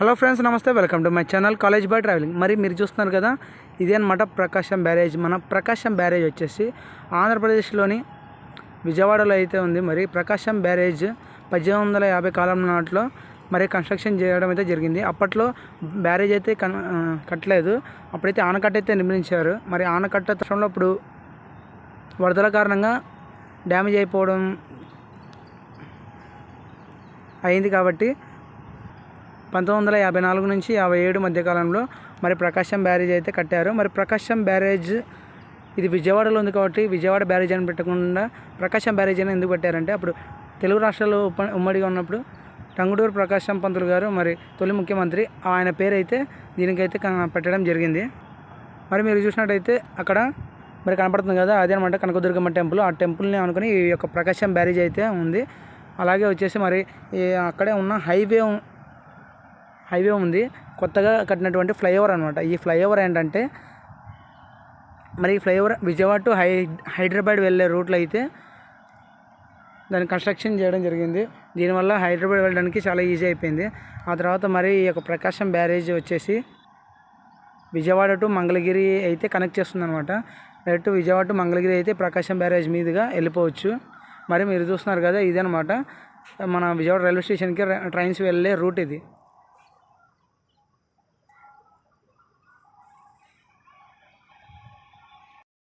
Hello friends, నమస్తే. Welcome to my channel college boy travelling. మరి మీరు చూస్తున్నారు కదా, ఇదే అనమాట ప్రకాశం బ్యారేజ్. మన ప్రకాశం బ్యారేజ్ వచ్చేసి ఆంధ్రప్రదేశ్లోని విజయవాడలో అయితే ఉంది. మరి ప్రకాశం బ్యారేజ్ 1850 కాలం నాటిలో మరి కన్స్ట్రక్షన్ చేయడం అయితే జరిగింది. అప్పట్లో బ్యారేజ్ అయితే కట్టలేదు, అప్పుడైతే ఆనకట్ట అయితే నిర్మించారు. మరి ఆనకట్ట తరంలో ఇప్పుడు వరదల కారణంగా డ్యామేజ్ అయిపోవడం అయింది కాబట్టి 1954 నుంచి 57 మధ్యకాలంలో మరి ప్రకాశం బ్యారేజ్ అయితే కట్టారు. మరి ప్రకాశం బ్యారేజ్ ఇది విజయవాడలో ఉంది కాబట్టి విజయవాడ బ్యారేజ్ అని పెట్టకుండా ప్రకాశం బ్యారేజ్ అని ఎందుకు పెట్టారంటే, అప్పుడు తెలుగు రాష్ట్రాలు ఉమ్మడిగా ఉన్నప్పుడు టంగుటూరి ప్రకాశం పంతులు గారు మరి తొలి ముఖ్యమంత్రి, ఆయన పేరు అయితే దీనికైతే పెట్టడం జరిగింది. మరి మీరు చూసినట్టయితే అక్కడ మరి కనపడుతుంది కదా, అదే అనమాట కనకదుర్గమ్మ టెంపుల్. ఆ టెంపుల్ని అనుకుని ఈ యొక్క ప్రకాశం బ్యారేజ్ అయితే ఉంది. అలాగే వచ్చేసి మరి అక్కడే ఉన్న హైవే ఉంది, కొత్తగా కట్టినటువంటి ఫ్లైఓవర్ అనమాట. ఈ ఫ్లైఓవర్ ఏంటంటే, మరి ఈ ఫ్లైఓవర్ విజయవాడ టు హైదరాబాద్ వెళ్ళే రూట్లో అయితే దాన్ని కన్స్ట్రక్షన్ చేయడం జరిగింది. దీనివల్ల హైదరాబాద్ వెళ్ళడానికి చాలా ఈజీ అయిపోయింది. ఆ తర్వాత మరి ఈ యొక్క ప్రకాశం బ్యారేజ్ వచ్చేసి విజయవాడ టు మంగళగిరి అయితే కనెక్ట్ చేస్తుంది అనమాట. డైరెక్ట్ విజయవాడ టు మంగళగిరి అయితే ప్రకాశం బ్యారేజ్ మీదుగా వెళ్ళిపోవచ్చు. మరి మీరు చూస్తున్నారు కదా, ఇదనమాట మన విజయవాడ రైల్వే స్టేషన్కి ట్రైన్స్ వెళ్ళే రూట్ ఇది.